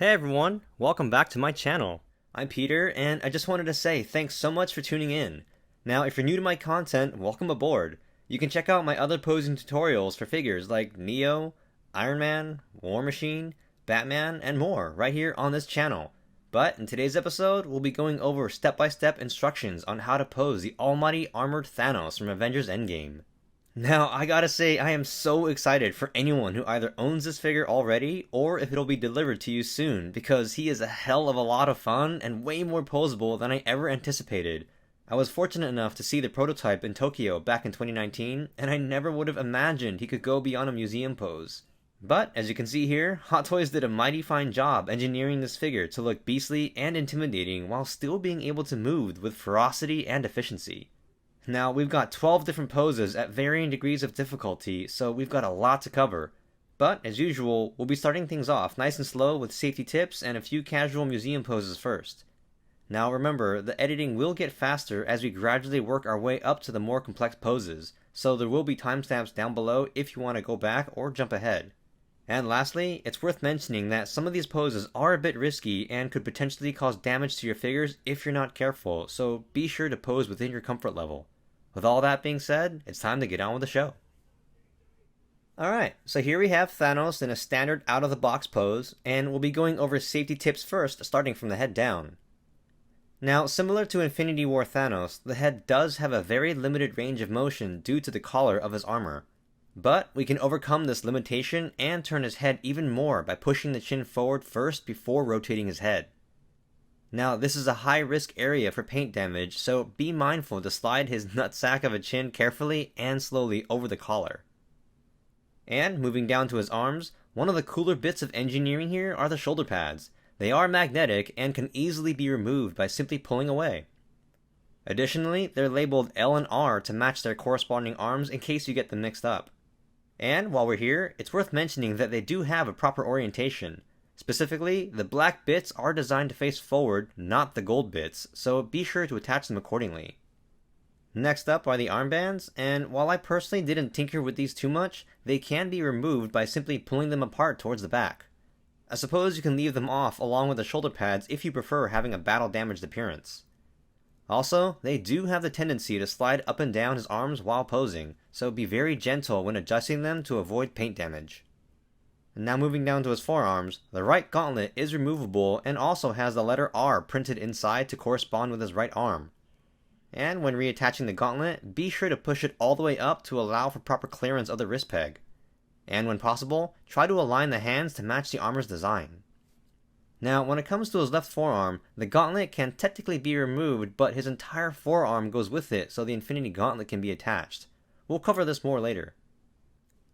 Hey everyone, welcome back to my channel. I'm Peter, and I just wanted to say thanks so much for tuning in. Now, if you're new to my content, welcome aboard. You can check out my other posing tutorials for figures like Neo, Iron Man, War Machine, Batman, and more right here on this channel. But in today's episode, we'll be going over step-by-step instructions on how to pose the almighty Armored Thanos from Avengers Endgame. Now, I gotta say, I am so excited for anyone who either owns this figure already, or if it'll be delivered to you soon, because he is a hell of a lot of fun and way more posable than I ever anticipated. I was fortunate enough to see the prototype in Tokyo back in 2019, and I never would have imagined he could go beyond a museum pose. But, as you can see here, Hot Toys did a mighty fine job engineering this figure to look beastly and intimidating while still being able to move with ferocity and efficiency. Now, we've got 12 different poses at varying degrees of difficulty, so we've got a lot to cover. But, as usual, we'll be starting things off nice and slow with safety tips and a few casual museum poses first. Now remember, the editing will get faster as we gradually work our way up to the more complex poses, so there will be timestamps down below if you want to go back or jump ahead. And lastly, it's worth mentioning that some of these poses are a bit risky and could potentially cause damage to your figures if you're not careful, so be sure to pose within your comfort level. With all that being said, it's time to get on with the show. Alright, so here we have Thanos in a standard out-of-the-box pose, and we'll be going over safety tips first, starting from the head down. Now, similar to Infinity War Thanos, the head does have a very limited range of motion due to the collar of his armor. But we can overcome this limitation and turn his head even more by pushing the chin forward first before rotating his head. Now, this is a high-risk area for paint damage, so be mindful to slide his nutsack of a chin carefully and slowly over the collar. And, moving down to his arms, one of the cooler bits of engineering here are the shoulder pads. They are magnetic and can easily be removed by simply pulling away. Additionally, they're labeled L and R to match their corresponding arms in case you get them mixed up. And, while we're here, it's worth mentioning that they do have a proper orientation. Specifically, the black bits are designed to face forward, not the gold bits, so be sure to attach them accordingly. Next up are the armbands, and while I personally didn't tinker with these too much, they can be removed by simply pulling them apart towards the back. I suppose you can leave them off along with the shoulder pads if you prefer having a battle-damaged appearance. Also, they do have the tendency to slide up and down his arms while posing, so be very gentle when adjusting them to avoid paint damage. And now moving down to his forearms, the right gauntlet is removable and also has the letter R printed inside to correspond with his right arm. And when reattaching the gauntlet, be sure to push it all the way up to allow for proper clearance of the wrist peg. And when possible, try to align the hands to match the armor's design. Now, when it comes to his left forearm, the gauntlet can technically be removed, but his entire forearm goes with it so the Infinity Gauntlet can be attached. We'll cover this more later.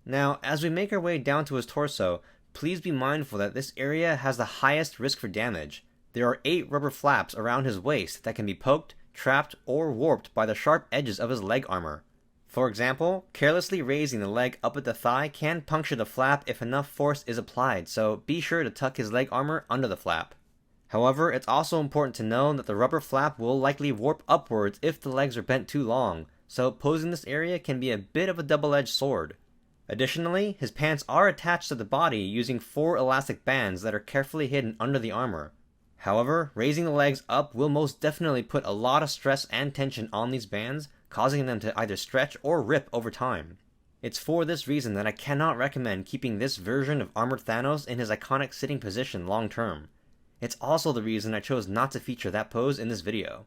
Now, as we make our way down to his torso, please be mindful that this area has the highest risk for damage. There are 8 rubber flaps around his waist that can be poked, trapped, or warped by the sharp edges of his leg armor. For example, carelessly raising the leg up at the thigh can puncture the flap if enough force is applied, so be sure to tuck his leg armor under the flap. However, it's also important to know that the rubber flap will likely warp upwards if the legs are bent too long, so posing this area can be a bit of a double-edged sword. Additionally, his pants are attached to the body using 4 elastic bands that are carefully hidden under the armor. However, raising the legs up will most definitely put a lot of stress and tension on these bands, causing them to either stretch or rip over time. It's for this reason that I cannot recommend keeping this version of Armored Thanos in his iconic sitting position long term. It's also the reason I chose not to feature that pose in this video.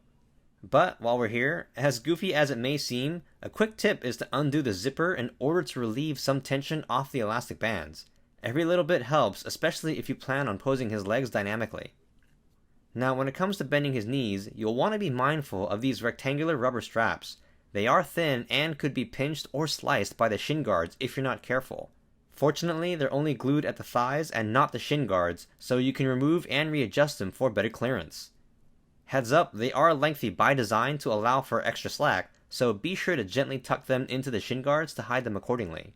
But, while we're here, as goofy as it may seem, a quick tip is to undo the zipper in order to relieve some tension off the elastic bands. Every little bit helps, especially if you plan on posing his legs dynamically. Now, when it comes to bending his knees, you'll want to be mindful of these rectangular rubber straps. They are thin and could be pinched or sliced by the shin guards if you're not careful. Fortunately, they're only glued at the thighs and not the shin guards, so you can remove and readjust them for better clearance. Heads up, they are lengthy by design to allow for extra slack, so be sure to gently tuck them into the shin guards to hide them accordingly.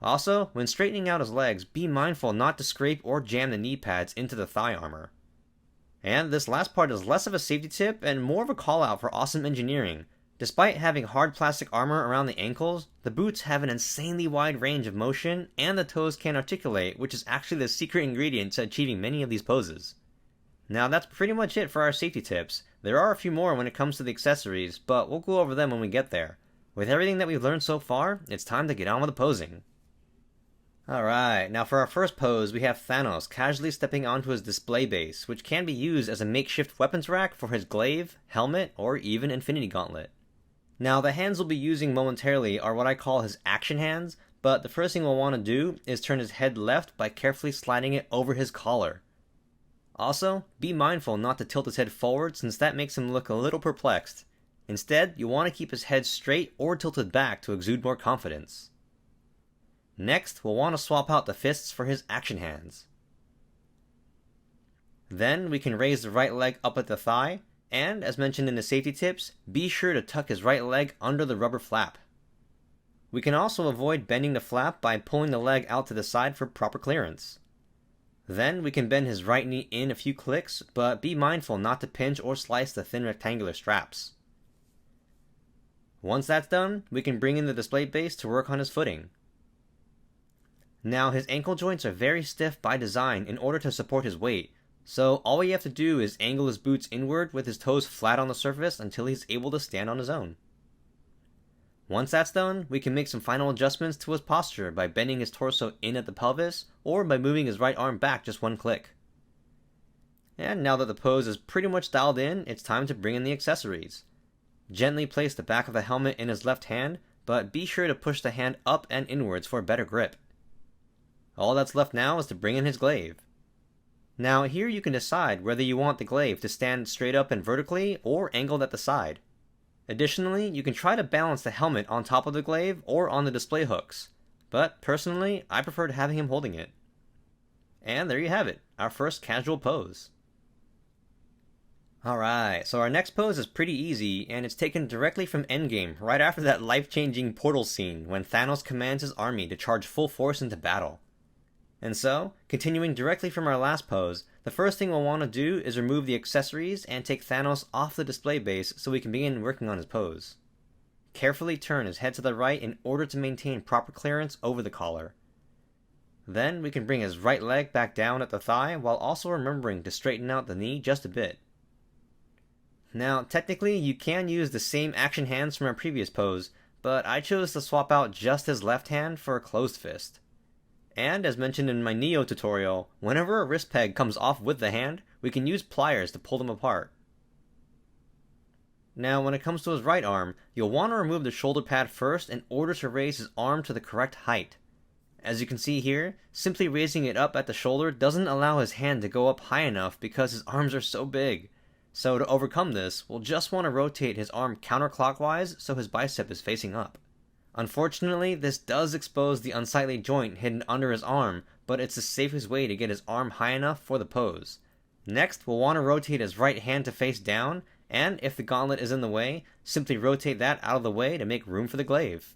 Also, when straightening out his legs, be mindful not to scrape or jam the knee pads into the thigh armor. And this last part is less of a safety tip and more of a call out for awesome engineering. Despite having hard plastic armor around the ankles, the boots have an insanely wide range of motion, and the toes can articulate, which is actually the secret ingredient to achieving many of these poses. Now that's pretty much it for our safety tips. There are a few more when it comes to the accessories, but we'll go over them when we get there. With everything that we've learned so far, it's time to get on with the posing. Alright, now for our first pose, we have Thanos casually stepping onto his display base, which can be used as a makeshift weapons rack for his glaive, helmet, or even Infinity Gauntlet. Now the hands we'll be using momentarily are what I call his action hands, but the first thing we'll want to do is turn his head left by carefully sliding it over his collar. Also, be mindful not to tilt his head forward since that makes him look a little perplexed. Instead, you'll want to keep his head straight or tilted back to exude more confidence. Next, we'll want to swap out the fists for his action hands. Then we can raise the right leg up at the thigh, and, as mentioned in the safety tips, be sure to tuck his right leg under the rubber flap. We can also avoid bending the flap by pulling the leg out to the side for proper clearance. Then we can bend his right knee in a few clicks, but be mindful not to pinch or slice the thin rectangular straps. Once that's done, we can bring in the display base to work on his footing. Now his ankle joints are very stiff by design in order to support his weight, so all we have to do is angle his boots inward with his toes flat on the surface until he's able to stand on his own. Once that's done, we can make some final adjustments to his posture by bending his torso in at the pelvis, or by moving his right arm back just one click. And now that the pose is pretty much dialed in, it's time to bring in the accessories. Gently place the back of the helmet in his left hand, but be sure to push the hand up and inwards for a better grip. All that's left now is to bring in his glaive. Now here you can decide whether you want the glaive to stand straight up and vertically or angled at the side. Additionally, you can try to balance the helmet on top of the glaive or on the display hooks, but personally I preferred having him holding it. And there you have it, our first casual pose. Alright, so our next pose is pretty easy, and it's taken directly from Endgame, right after that life-changing portal scene when Thanos commands his army to charge full force into battle. And so, continuing directly from our last pose, the first thing we'll want to do is remove the accessories and take Thanos off the display base so we can begin working on his pose. Carefully turn his head to the right in order to maintain proper clearance over the collar. Then we can bring his right leg back down at the thigh while also remembering to straighten out the knee just a bit. Now, technically you can use the same action hands from our previous pose, but I chose to swap out just his left hand for a closed fist. And, as mentioned in my Neo tutorial, whenever a wrist peg comes off with the hand, we can use pliers to pull them apart. Now, when it comes to his right arm, you'll want to remove the shoulder pad first in order to raise his arm to the correct height. As you can see here, simply raising it up at the shoulder doesn't allow his hand to go up high enough because his arms are so big. So to overcome this, we'll just want to rotate his arm counterclockwise so his bicep is facing up. Unfortunately, this does expose the unsightly joint hidden under his arm, but it's the safest way to get his arm high enough for the pose. Next, we'll want to rotate his right hand to face down, and if the gauntlet is in the way, simply rotate that out of the way to make room for the glaive.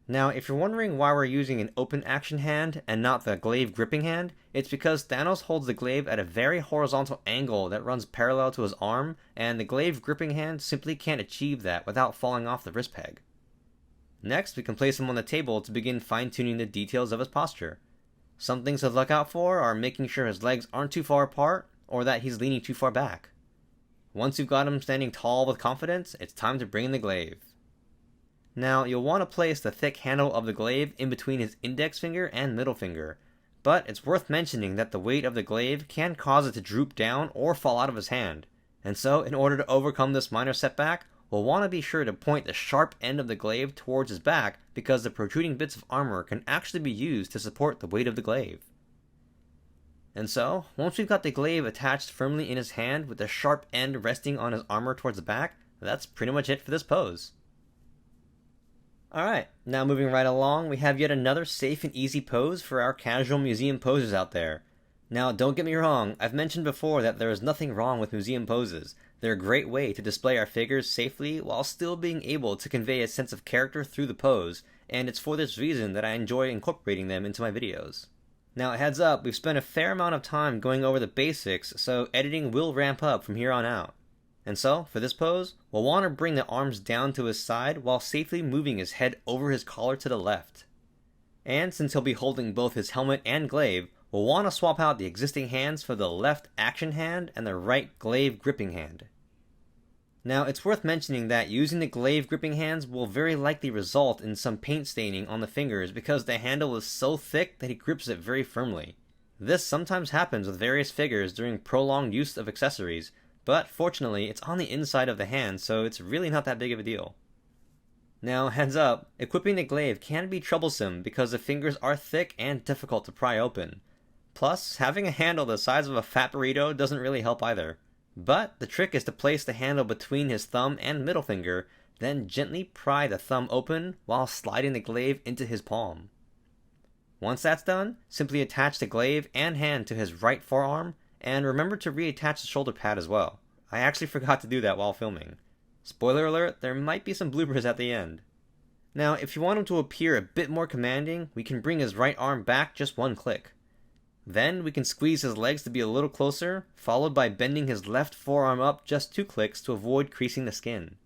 Now, if you're wondering why we're using an open action hand and not the glaive gripping hand, it's because Thanos holds the glaive at a very horizontal angle that runs parallel to his arm, and the glaive gripping hand simply can't achieve that without falling off the wrist peg. Next, we can place him on the table to begin fine-tuning the details of his posture. Some things to look out for are making sure his legs aren't too far apart, or that he's leaning too far back. Once you've got him standing tall with confidence, it's time to bring in the glaive. Now, you'll want to place the thick handle of the glaive in between his index finger and middle finger, but it's worth mentioning that the weight of the glaive can cause it to droop down or fall out of his hand, and so in order to overcome this minor setback, we'll want to be sure to point the sharp end of the glaive towards his back because the protruding bits of armor can actually be used to support the weight of the glaive. And so, once we've got the glaive attached firmly in his hand with the sharp end resting on his armor towards the back, that's pretty much it for this pose. Alright, now moving right along, we have yet another safe and easy pose for our casual museum posers out there. Now, don't get me wrong, I've mentioned before that there is nothing wrong with museum poses. They're a great way to display our figures safely while still being able to convey a sense of character through the pose, and it's for this reason that I enjoy incorporating them into my videos. Now, heads up, we've spent a fair amount of time going over the basics, so editing will ramp up from here on out. And so, for this pose, we'll want to bring the arms down to his side while safely moving his head over his collar to the left. And since he'll be holding both his helmet and glaive, we'll want to swap out the existing hands for the left action hand and the right glaive gripping hand. Now, it's worth mentioning that using the glaive gripping hands will very likely result in some paint staining on the fingers because the handle is so thick that he grips it very firmly. This sometimes happens with various figures during prolonged use of accessories, but fortunately it's on the inside of the hand, so it's really not that big of a deal. Now, heads up, equipping the glaive can be troublesome because the fingers are thick and difficult to pry open. Plus, having a handle the size of a fat burrito doesn't really help either. But the trick is to place the handle between his thumb and middle finger, then gently pry the thumb open while sliding the glaive into his palm. Once that's done, simply attach the glaive and hand to his right forearm, and remember to reattach the shoulder pad as well. I actually forgot to do that while filming. Spoiler alert, there might be some bloopers at the end. Now, if you want him to appear a bit more commanding, we can bring his right arm back just one click. Then we can squeeze his legs to be a little closer, followed by bending his left forearm up just 2 clicks to avoid creasing the skin.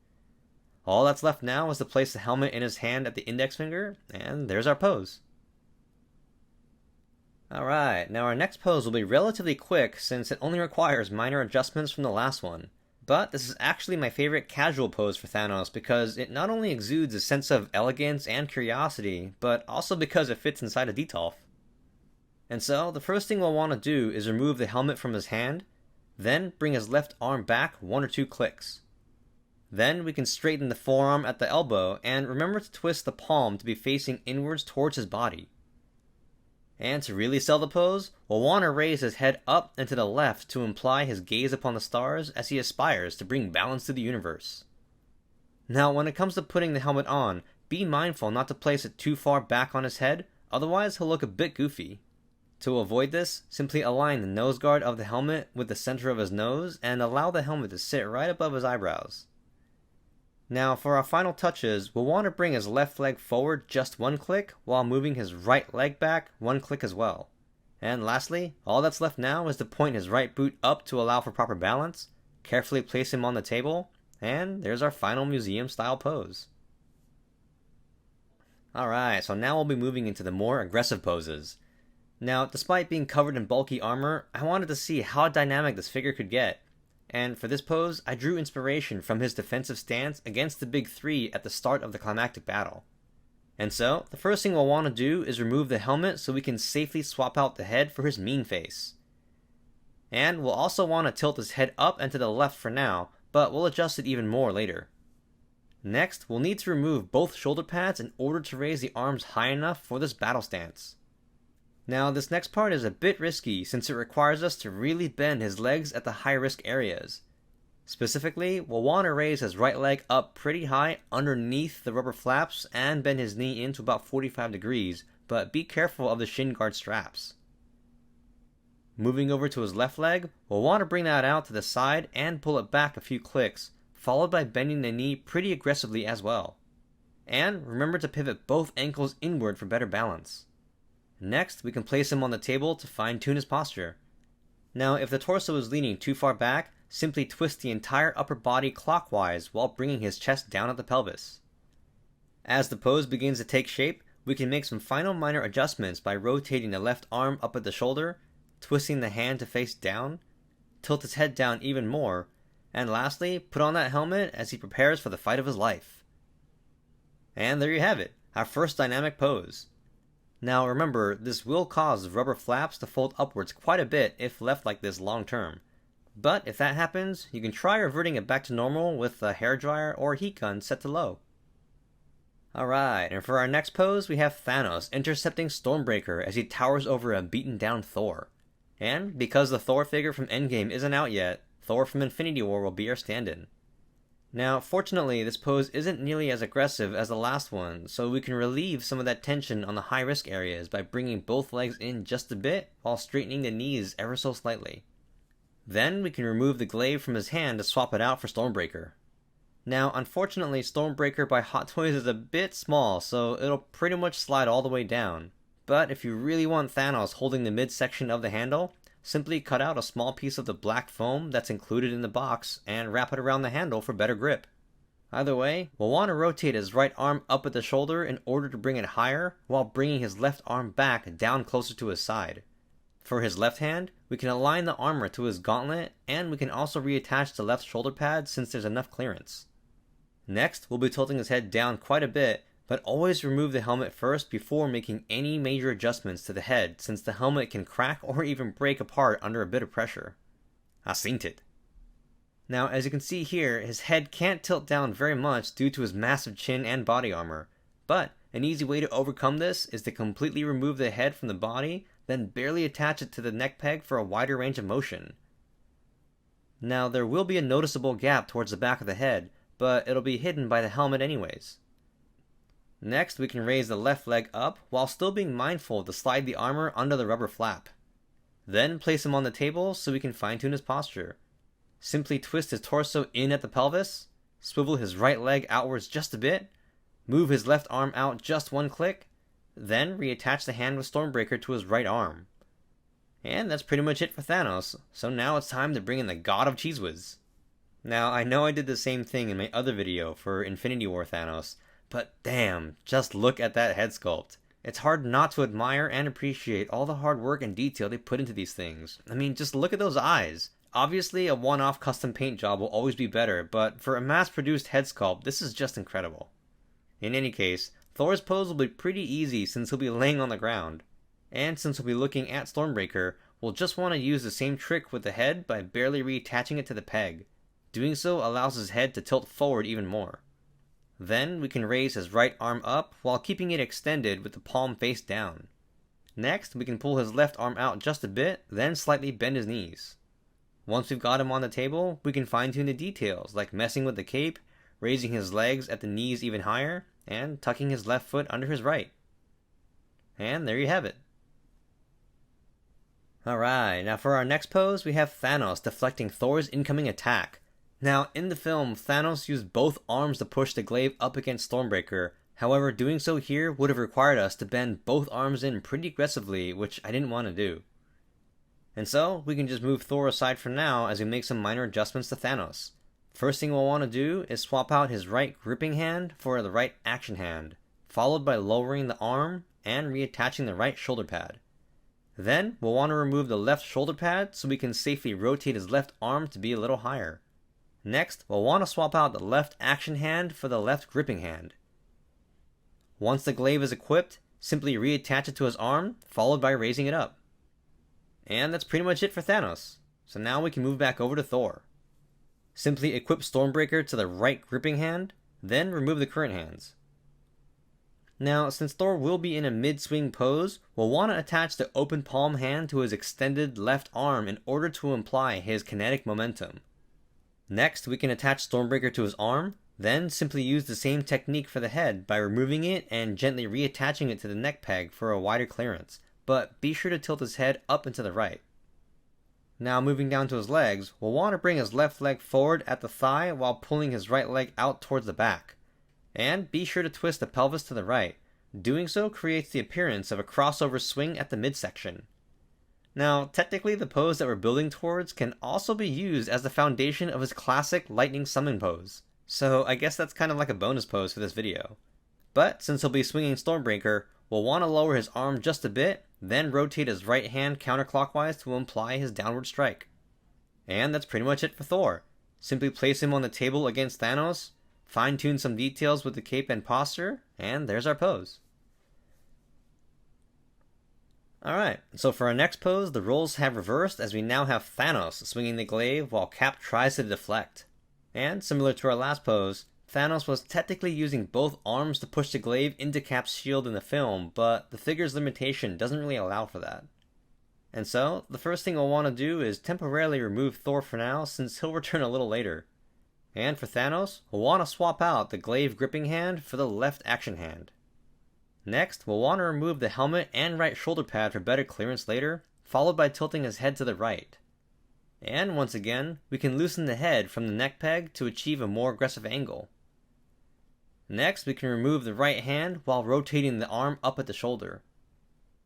All that's left now is to place the helmet in his hand at the index finger, and there's our pose. Alright, now our next pose will be relatively quick since it only requires minor adjustments from the last one. But this is actually my favorite casual pose for Thanos because it not only exudes a sense of elegance and curiosity, but also because it fits inside a Detolf. And so, the first thing we'll want to do is remove the helmet from his hand, then bring his left arm back 1 or 2 clicks. Then we can straighten the forearm at the elbow, and remember to twist the palm to be facing inwards towards his body. And to really sell the pose, we'll want to raise his head up and to the left to imply his gaze upon the stars as he aspires to bring balance to the universe. Now, when it comes to putting the helmet on, be mindful not to place it too far back on his head, otherwise he'll look a bit goofy. To avoid this, simply align the nose guard of the helmet with the center of his nose and allow the helmet to sit right above his eyebrows. Now, for our final touches, we'll want to bring his left leg forward just 1 click while moving his right leg back 1 click as well. And lastly, all that's left now is to point his right boot up to allow for proper balance, carefully place him on the table, and there's our final museum style pose. Alright, so now we'll be moving into the more aggressive poses. Now, despite being covered in bulky armor, I wanted to see how dynamic this figure could get. And for this pose, I drew inspiration from his defensive stance against the Big Three at the start of the climactic battle. And so, the first thing we'll want to do is remove the helmet so we can safely swap out the head for his mean face. And we'll also want to tilt his head up and to the left for now, but we'll adjust it even more later. Next, we'll need to remove both shoulder pads in order to raise the arms high enough for this battle stance. Now, this next part is a bit risky since it requires us to really bend his legs at the high-risk areas. Specifically, we'll want to raise his right leg up pretty high underneath the rubber flaps and bend his knee into about 45 degrees, but be careful of the shin guard straps. Moving over to his left leg, we'll want to bring that out to the side and pull it back a few clicks, followed by bending the knee pretty aggressively as well. And remember to pivot both ankles inward for better balance. Next, we can place him on the table to fine-tune his posture. Now, if the torso is leaning too far back, simply twist the entire upper body clockwise while bringing his chest down at the pelvis. As the pose begins to take shape, we can make some final minor adjustments by rotating the left arm up at the shoulder, twisting the hand to face down, tilt his head down even more, and lastly, put on that helmet as he prepares for the fight of his life. And there you have it, our first dynamic pose. Now remember, this will cause the rubber flaps to fold upwards quite a bit if left like this long term. But if that happens, you can try reverting it back to normal with a hairdryer or heat gun set to low. Alright, and for our next pose, we have Thanos intercepting Stormbreaker as he towers over a beaten down Thor. And because the Thor figure from Endgame isn't out yet, Thor from Infinity War will be our stand-in. Now, fortunately, this pose isn't nearly as aggressive as the last one, so we can relieve some of that tension on the high-risk areas by bringing both legs in just a bit while straightening the knees ever so slightly. Then we can remove the glaive from his hand to swap it out for Stormbreaker. Now, unfortunately, Stormbreaker by Hot Toys is a bit small, so it'll pretty much slide all the way down. But if you really want Thanos holding the midsection of the handle, simply cut out a small piece of the black foam that's included in the box and wrap it around the handle for better grip. Either way, we'll want to rotate his right arm up at the shoulder in order to bring it higher while bringing his left arm back down closer to his side. For his left hand, we can align the armor to his gauntlet, and we can also reattach the left shoulder pad since there's enough clearance. Next, we'll be tilting his head down quite a bit, but always remove the helmet first before making any major adjustments to the head since the helmet can crack or even break apart under a bit of pressure. I seen it. Now, as you can see here, his head can't tilt down very much due to his massive chin and body armor, but an easy way to overcome this is to completely remove the head from the body, then barely attach it to the neck peg for a wider range of motion. Now, there will be a noticeable gap towards the back of the head, but it'll be hidden by the helmet anyways. Next, we can raise the left leg up while still being mindful to slide the armor under the rubber flap. Then place him on the table so we can fine-tune his posture. Simply twist his torso in at the pelvis, swivel his right leg outwards just a bit, move his left arm out just one click, then reattach the hand with Stormbreaker to his right arm. And that's pretty much it for Thanos, so now it's time to bring in the God of Cheese Whiz. Now, I know I did the same thing in my other video for Infinity War Thanos, but damn, just look at that head sculpt. It's hard not to admire and appreciate all the hard work and detail they put into these things. I mean, just look at those eyes. Obviously, a one-off custom paint job will always be better, but for a mass-produced head sculpt, this is just incredible. In any case, Thor's pose will be pretty easy since he'll be laying on the ground. And since we'll be looking at Stormbreaker, we'll just want to use the same trick with the head by barely reattaching it to the peg. Doing so allows his head to tilt forward even more. Then we can raise his right arm up while keeping it extended with the palm face down. Next, we can pull his left arm out just a bit, then slightly bend his knees. Once we've got him on the table, we can fine-tune the details, like messing with the cape, raising his legs at the knees even higher, and tucking his left foot under his right. And there you have it. Alright, now for our next pose, we have Thanos deflecting Thor's incoming attack. Now, in the film, Thanos used both arms to push the glaive up against Stormbreaker. However, doing so here would have required us to bend both arms in pretty aggressively, which I didn't want to do. And so, we can just move Thor aside for now as we make some minor adjustments to Thanos. First thing we'll want to do is swap out his right gripping hand for the right action hand, followed by lowering the arm and reattaching the right shoulder pad. Then, we'll want to remove the left shoulder pad so we can safely rotate his left arm to be a little higher. Next, we'll want to swap out the left action hand for the left gripping hand. Once the glaive is equipped, simply reattach it to his arm, followed by raising it up. And that's pretty much it for Thanos. So now we can move back over to Thor. Simply equip Stormbreaker to the right gripping hand, then remove the current hands. Now, since Thor will be in a mid-swing pose, we'll want to attach the open palm hand to his extended left arm in order to imply his kinetic momentum. Next, we can attach Stormbreaker to his arm, then simply use the same technique for the head by removing it and gently reattaching it to the neck peg for a wider clearance, but be sure to tilt his head up and to the right. Now moving down to his legs, we'll want to bring his left leg forward at the thigh while pulling his right leg out towards the back. And be sure to twist the pelvis to the right. Doing so creates the appearance of a crossover swing at the midsection. Now, technically the pose that we're building towards can also be used as the foundation of his classic lightning summon pose. So I guess that's kind of like a bonus pose for this video. But since he'll be swinging Stormbreaker, we'll want to lower his arm just a bit, then rotate his right hand counterclockwise to imply his downward strike. And that's pretty much it for Thor. Simply place him on the table against Thanos, fine-tune some details with the cape and posture, and there's our pose. Alright, so for our next pose, the roles have reversed as we now have Thanos swinging the glaive while Cap tries to deflect. And similar to our last pose, Thanos was technically using both arms to push the glaive into Cap's shield in the film, but the figure's limitation doesn't really allow for that. And so, the first thing we'll want to do is temporarily remove Thor for now since he'll return a little later. And for Thanos, we'll want to swap out the glaive gripping hand for the left action hand. Next, we'll want to remove the helmet and right shoulder pad for better clearance later, followed by tilting his head to the right. And once again, we can loosen the head from the neck peg to achieve a more aggressive angle. Next, we can remove the right hand while rotating the arm up at the shoulder.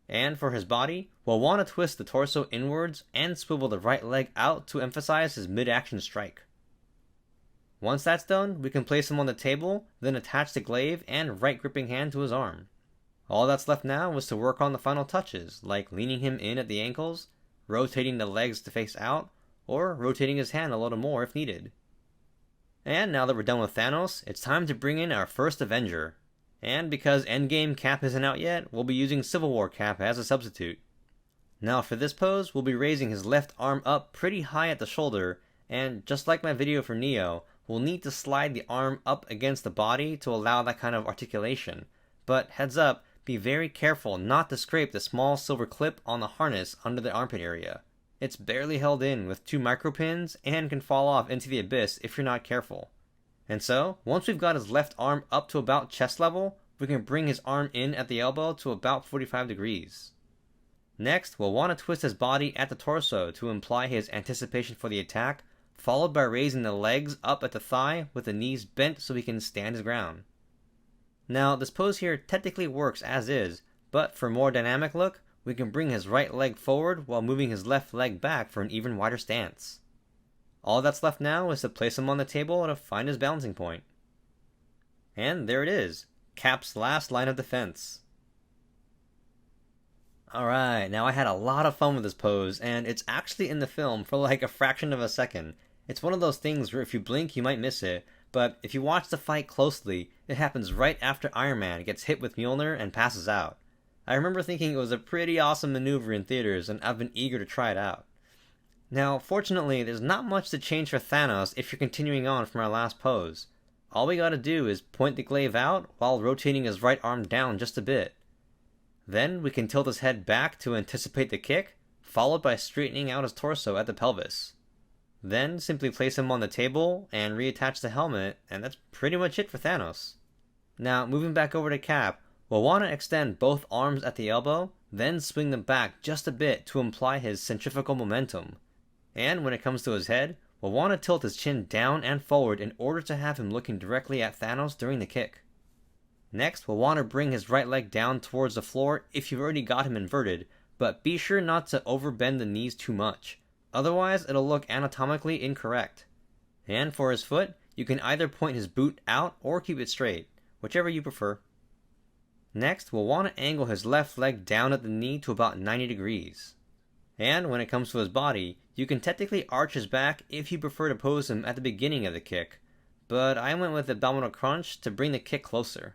And for his body, we'll want to twist the torso inwards and swivel the right leg out to emphasize his mid-action strike. Once that's done, we can place him on the table, then attach the glaive and right gripping hand to his arm. All that's left now is to work on the final touches, like leaning him in at the ankles, rotating the legs to face out, or rotating his hand a little more if needed. And now that we're done with Thanos, it's time to bring in our first Avenger. And because Endgame Cap isn't out yet, we'll be using Civil War Cap as a substitute. Now for this pose, we'll be raising his left arm up pretty high at the shoulder, and just like my video for Neo, we'll need to slide the arm up against the body to allow that kind of articulation. But heads up, be very careful not to scrape the small silver clip on the harness under the armpit area. It's barely held in with 2 micropins and can fall off into the abyss if you're not careful. And so, once we've got his left arm up to about chest level, we can bring his arm in at the elbow to about 45 degrees. Next, we'll want to twist his body at the torso to imply his anticipation for the attack, followed by raising the legs up at the thigh with the knees bent so he can stand his ground. Now, this pose here technically works as is, but for a more dynamic look, we can bring his right leg forward while moving his left leg back for an even wider stance. All that's left now is to place him on the table to find his balancing point. And there it is, Cap's last line of defense. Alright, now I had a lot of fun with this pose, and it's actually in the film for like a fraction of a second. It's one of those things where if you blink you might miss it, but if you watch the fight closely, it happens right after Iron Man gets hit with Mjolnir and passes out. I remember thinking it was a pretty awesome maneuver in theaters, and I've been eager to try it out. Now, fortunately, there's not much to change for Thanos if you're continuing on from our last pose. All we gotta do is point the glaive out while rotating his right arm down just a bit. Then we can tilt his head back to anticipate the kick, followed by straightening out his torso at the pelvis. Then simply place him on the table and reattach the helmet, and that's pretty much it for Thanos. Now, moving back over to Cap, we'll want to extend both arms at the elbow, then swing them back just a bit to imply his centrifugal momentum. And when it comes to his head, we'll want to tilt his chin down and forward in order to have him looking directly at Thanos during the kick. Next, we'll want to bring his right leg down towards the floor if you've already got him inverted, but be sure not to overbend the knees too much. Otherwise, it'll look anatomically incorrect. And for his foot, you can either point his boot out or keep it straight, whichever you prefer. Next, we'll want to angle his left leg down at the knee to about 90 degrees. And when it comes to his body, you can technically arch his back if you prefer to pose him at the beginning of the kick, but I went with abdominal crunch to bring the kick closer.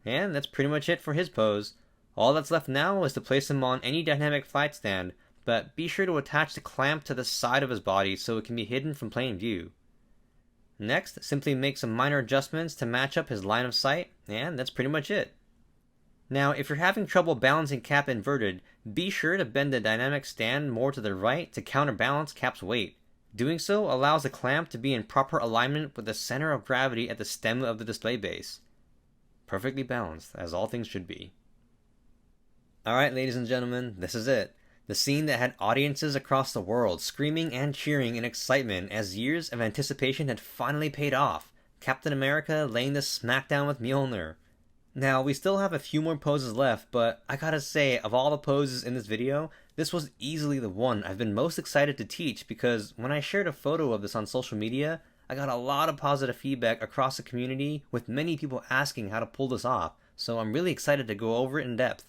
And that's pretty much it for his pose. All that's left now is to place him on any dynamic fight stand, but be sure to attach the clamp to the side of his body so it can be hidden from plain view. Next, simply make some minor adjustments to match up his line of sight, and that's pretty much it. Now, if you're having trouble balancing Cap inverted, be sure to bend the dynamic stand more to the right to counterbalance Cap's weight. Doing so allows the clamp to be in proper alignment with the center of gravity at the stem of the display base. Perfectly balanced, as all things should be. Alright, ladies and gentlemen, this is it. The scene that had audiences across the world screaming and cheering in excitement as years of anticipation had finally paid off. Captain America laying the smackdown with Mjolnir. Now, we still have a few more poses left, but I gotta say, of all the poses in this video, this was easily the one I've been most excited to teach because when I shared a photo of this on social media, I got a lot of positive feedback across the community with many people asking how to pull this off, so I'm really excited to go over it in depth.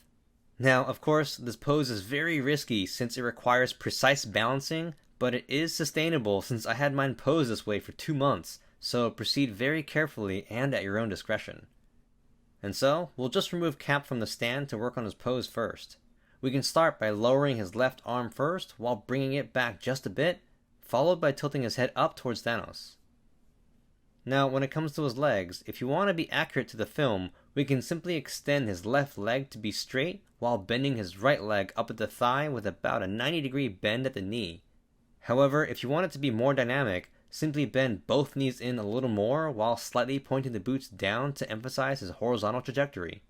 Now, of course, this pose is very risky since it requires precise balancing, but it is sustainable since I had mine posed this way for 2 months, so proceed very carefully and at your own discretion. And so, we'll just remove Cap from the stand to work on his pose first. We can start by lowering his left arm first while bringing it back just a bit, followed by tilting his head up towards Thanos. Now, when it comes to his legs, if you want to be accurate to the film, we can simply extend his left leg to be straight while bending his right leg up at the thigh with about a 90-degree bend at the knee. However, if you want it to be more dynamic, simply bend both knees in a little more while slightly pointing the boots down to emphasize his horizontal trajectory.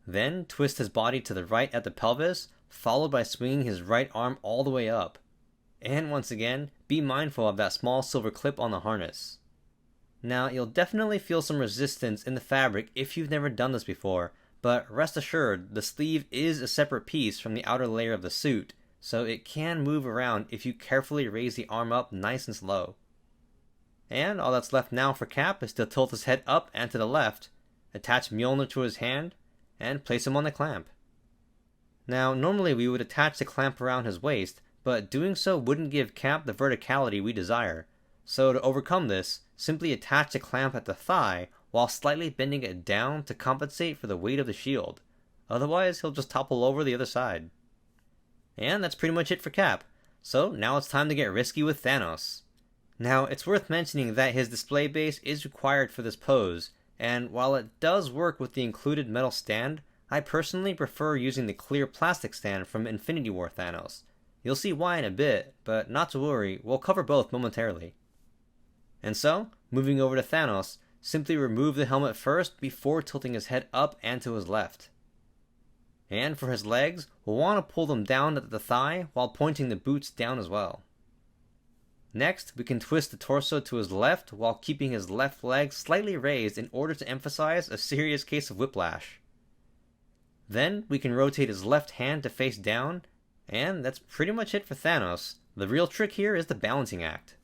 Then, twist his body to the right at the pelvis, followed by swinging his right arm all the way up. And once again, be mindful of that small silver clip on the harness. Now, you'll definitely feel some resistance in the fabric if you've never done this before, but rest assured, the sleeve is a separate piece from the outer layer of the suit, so it can move around if you carefully raise the arm up nice and slow. And all that's left now for Cap is to tilt his head up and to the left, attach Mjolnir to his hand, and place him on the clamp. Now, normally we would attach the clamp around his waist, but doing so wouldn't give Cap the verticality we desire. So to overcome this, simply attach the clamp at the thigh while slightly bending it down to compensate for the weight of the shield. Otherwise, he'll just topple over the other side. And that's pretty much it for Cap. So now it's time to get risky with Thanos. Now, it's worth mentioning that his display base is required for this pose, and while it does work with the included metal stand, I personally prefer using the clear plastic stand from Infinity War Thanos. You'll see why in a bit, but not to worry, we'll cover both momentarily. And so, moving over to Thanos, simply remove the helmet first before tilting his head up and to his left. And for his legs, we'll want to pull them down at the thigh while pointing the boots down as well. Next, we can twist the torso to his left while keeping his left leg slightly raised in order to emphasize a serious case of whiplash. Then, we can rotate his left hand to face down, and that's pretty much it for Thanos. The real trick here is the balancing act.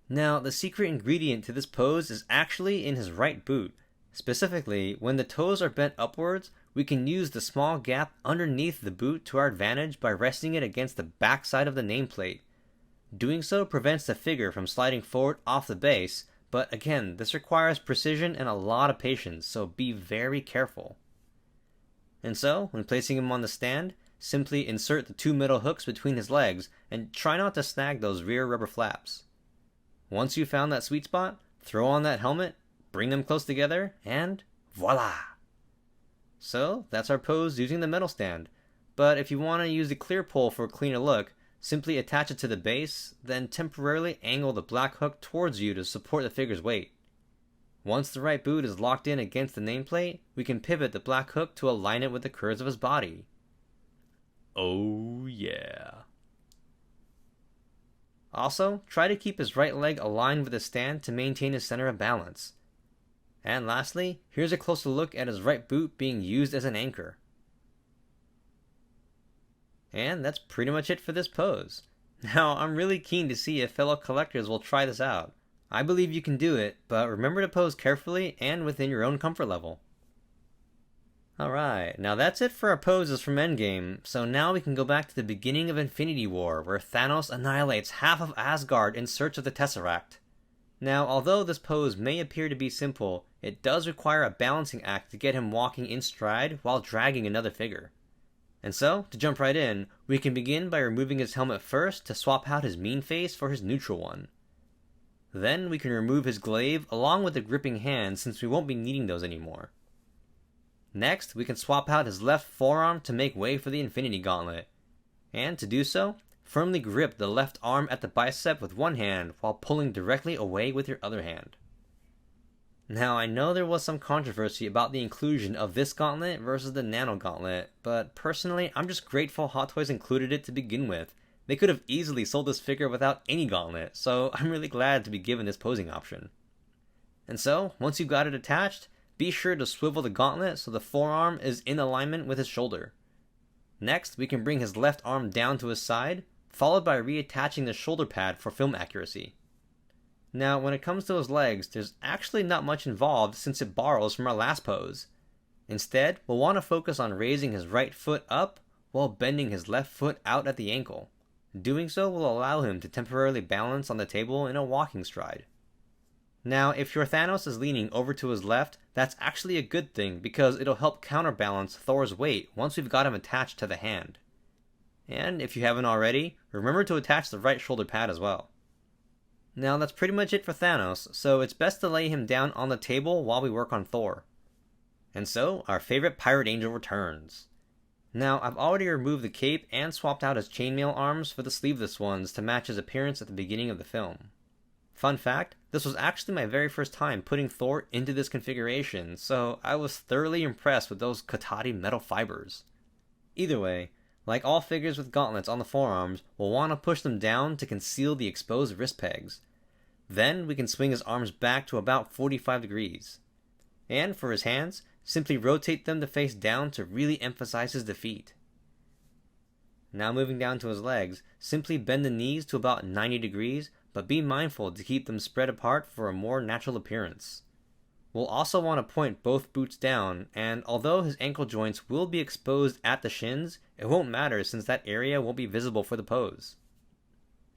Now, the secret ingredient to this pose is actually in his right boot. Specifically, when the toes are bent upwards, we can use the small gap underneath the boot to our advantage by resting it against the backside of the nameplate. Doing so prevents the figure from sliding forward off the base, but again, this requires precision and a lot of patience, so be very careful. And so, when placing him on the stand, simply insert the two metal hooks between his legs and try not to snag those rear rubber flaps. Once you've found that sweet spot, throw on that helmet, bring them close together, and voila! So, that's our pose using the metal stand. But if you want to use the clear pole for a cleaner look, simply attach it to the base, then temporarily angle the black hook towards you to support the figure's weight. Once the right boot is locked in against the nameplate, we can pivot the black hook to align it with the curves of his body. Oh yeah. Also, try to keep his right leg aligned with the stand to maintain his center of balance. And lastly, here's a closer look at his right boot being used as an anchor. And that's pretty much it for this pose. Now, I'm really keen to see if fellow collectors will try this out. I believe you can do it, but remember to pose carefully and within your own comfort level. Alright, now that's it for our poses from Endgame, so now we can go back to the beginning of Infinity War, where Thanos annihilates half of Asgard in search of the Tesseract. Now, although this pose may appear to be simple, it does require a balancing act to get him walking in stride while dragging another figure. And so, to jump right in, we can begin by removing his helmet first to swap out his mean face for his neutral one. Then we can remove his glaive along with the gripping hand since we won't be needing those anymore. Next, we can swap out his left forearm to make way for the Infinity Gauntlet. And to do so, firmly grip the left arm at the bicep with one hand while pulling directly away with your other hand. Now, I know there was some controversy about the inclusion of this gauntlet versus the Nano Gauntlet, but personally, I'm just grateful Hot Toys included it to begin with. They could have easily sold this figure without any gauntlet, so I'm really glad to be given this posing option. And so, once you've got it attached, be sure to swivel the gauntlet so the forearm is in alignment with his shoulder. Next, we can bring his left arm down to his side, followed by reattaching the shoulder pad for film accuracy. Now, when it comes to his legs, there's actually not much involved since it borrows from our last pose. Instead, we'll want to focus on raising his right foot up while bending his left foot out at the ankle. Doing so will allow him to temporarily balance on the table in a walking stride. Now, if your Thanos is leaning over to his left, that's actually a good thing because it'll help counterbalance Thor's weight once we've got him attached to the hand. And if you haven't already, remember to attach the right shoulder pad as well. Now that's pretty much it for Thanos, so it's best to lay him down on the table while we work on Thor. And so, our favorite Pirate Angel returns. Now, I've already removed the cape and swapped out his chainmail arms for the sleeveless ones to match his appearance at the beginning of the film. Fun fact, this was actually my very first time putting Thor into this configuration, so I was thoroughly impressed with those Katati metal fibers. Either way, like all figures with gauntlets on the forearms, we'll want to push them down to conceal the exposed wrist pegs. Then we can swing his arms back to about 45 degrees. And for his hands, simply rotate them to face down to really emphasize his defeat. Now moving down to his legs, simply bend the knees to about 90 degrees, but be mindful to keep them spread apart for a more natural appearance. We'll also want to point both boots down, and although his ankle joints will be exposed at the shins, it won't matter since that area won't be visible for the pose.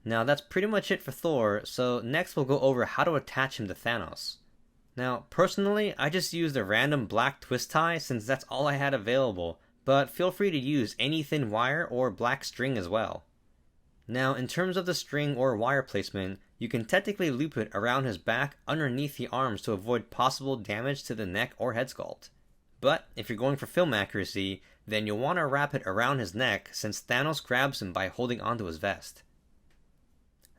Now that's pretty much it for Thor, so next we'll go over how to attach him to Thanos. Now personally, I just used a random black twist tie since that's all I had available, but feel free to use any thin wire or black string as well. Now in terms of the string or wire placement, you can technically loop it around his back underneath the arms to avoid possible damage to the neck or head sculpt. But if you're going for film accuracy, then you'll want to wrap it around his neck since Thanos grabs him by holding onto his vest.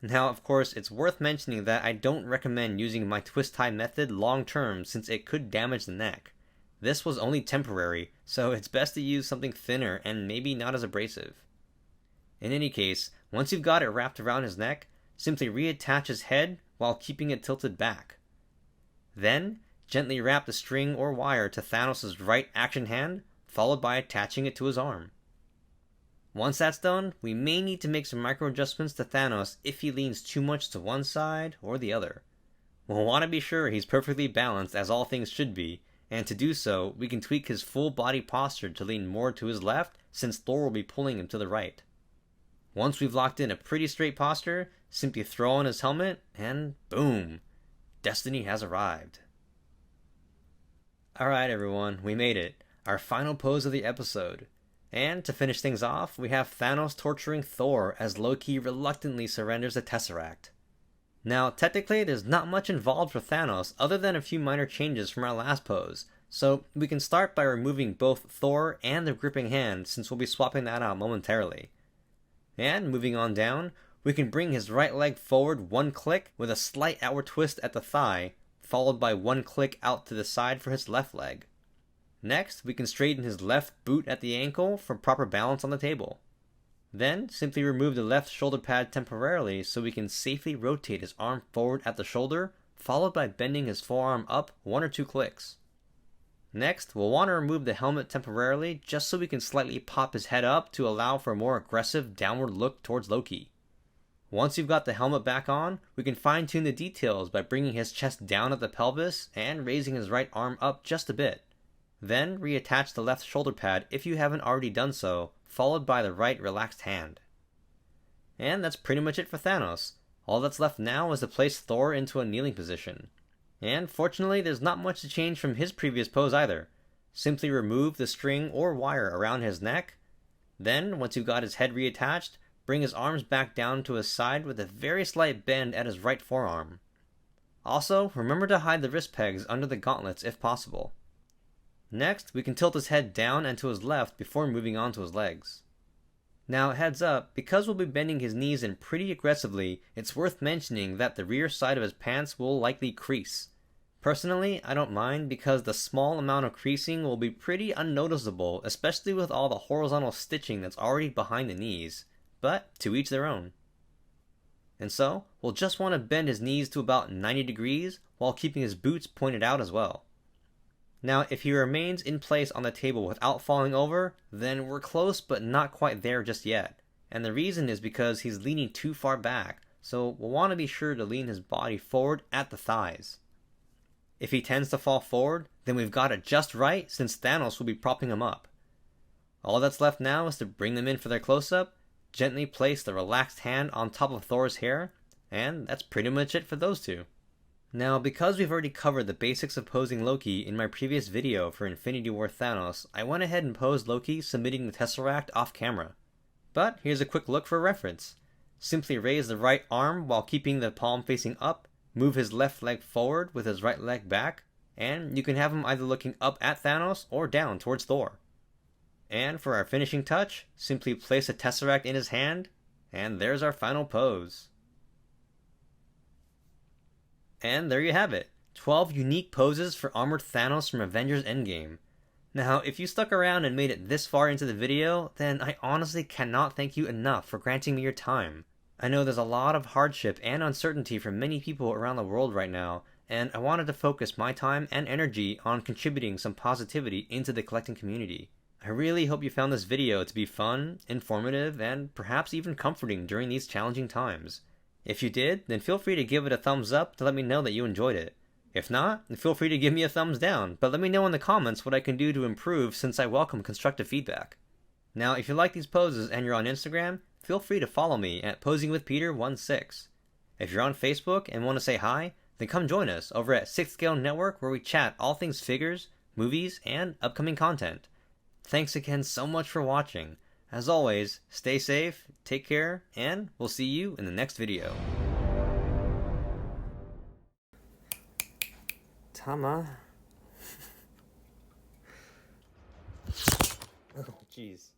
Now of course it's worth mentioning that I don't recommend using my twist tie method long term since it could damage the neck. This was only temporary, so it's best to use something thinner and maybe not as abrasive. In any case, once you've got it wrapped around his neck, simply reattach his head while keeping it tilted back. Then, gently wrap the string or wire to Thanos' right action hand, followed by attaching it to his arm. Once that's done, we may need to make some micro adjustments to Thanos if he leans too much to one side or the other. We'll want to be sure he's perfectly balanced as all things should be, and to do so, we can tweak his full body posture to lean more to his left since Thor will be pulling him to the right. Once we've locked in a pretty straight posture, simply throw on his helmet, and boom! Destiny has arrived. Alright everyone, we made it. Our final pose of the episode. And to finish things off, we have Thanos torturing Thor as Loki reluctantly surrenders the Tesseract. Now, technically there's not much involved for Thanos other than a few minor changes from our last pose, so we can start by removing both Thor and the gripping hand since we'll be swapping that out momentarily. And moving on down, we can bring his right leg forward one click with a slight outward twist at the thigh, followed by one click out to the side for his left leg. Next, we can straighten his left boot at the ankle for proper balance on the table. Then, simply remove the left shoulder pad temporarily so we can safely rotate his arm forward at the shoulder, followed by bending his forearm up one or two clicks. Next, we'll want to remove the helmet temporarily just so we can slightly pop his head up to allow for a more aggressive downward look towards Loki. Once you've got the helmet back on, we can fine-tune the details by bringing his chest down at the pelvis and raising his right arm up just a bit. Then reattach the left shoulder pad if you haven't already done so, followed by the right relaxed hand. And that's pretty much it for Thanos. All that's left now is to place Thor into a kneeling position. And fortunately there's not much to change from his previous pose either. Simply remove the string or wire around his neck. Then, once you've got his head reattached, bring his arms back down to his side with a very slight bend at his right forearm. Also, remember to hide the wrist pegs under the gauntlets if possible. Next, we can tilt his head down and to his left before moving on to his legs. Now, heads up, because we'll be bending his knees in pretty aggressively, it's worth mentioning that the rear side of his pants will likely crease. Personally, I don't mind because the small amount of creasing will be pretty unnoticeable, especially with all the horizontal stitching that's already behind the knees, but to each their own. And so, we'll just want to bend his knees to about 90 degrees while keeping his boots pointed out as well. Now, if he remains in place on the table without falling over, then we're close but not quite there just yet. And the reason is because he's leaning too far back, so we'll want to be sure to lean his body forward at the thighs. If he tends to fall forward, then we've got it just right since Thanos will be propping him up. All that's left now is to bring them in for their close-up, gently place the relaxed hand on top of Thor's hair, and that's pretty much it for those two. Now, because we've already covered the basics of posing Loki in my previous video for Infinity War Thanos, I went ahead and posed Loki submitting the Tesseract off camera. But here's a quick look for reference. Simply raise the right arm while keeping the palm facing up, move his left leg forward with his right leg back, and you can have him either looking up at Thanos or down towards Thor. And for our finishing touch, simply place a Tesseract in his hand, and there's our final pose. And there you have it, 12 unique poses for Armored Thanos from Avengers Endgame. Now, if you stuck around and made it this far into the video, then I honestly cannot thank you enough for granting me your time. I know there's a lot of hardship and uncertainty for many people around the world right now, and I wanted to focus my time and energy on contributing some positivity into the collecting community. I really hope you found this video to be fun, informative, and perhaps even comforting during these challenging times. If you did, then feel free to give it a thumbs up to let me know that you enjoyed it. If not, then feel free to give me a thumbs down, but let me know in the comments what I can do to improve since I welcome constructive feedback. Now, if you like these poses and you're on Instagram, feel free to follow me at posingwithpeter16. If you're on Facebook and want to say hi, then come join us over at 6th Scale Network where we chat all things figures, movies, and upcoming content. Thanks again so much for watching. As always, stay safe, take care, and we'll see you in the next video. Tama. Oh, jeez.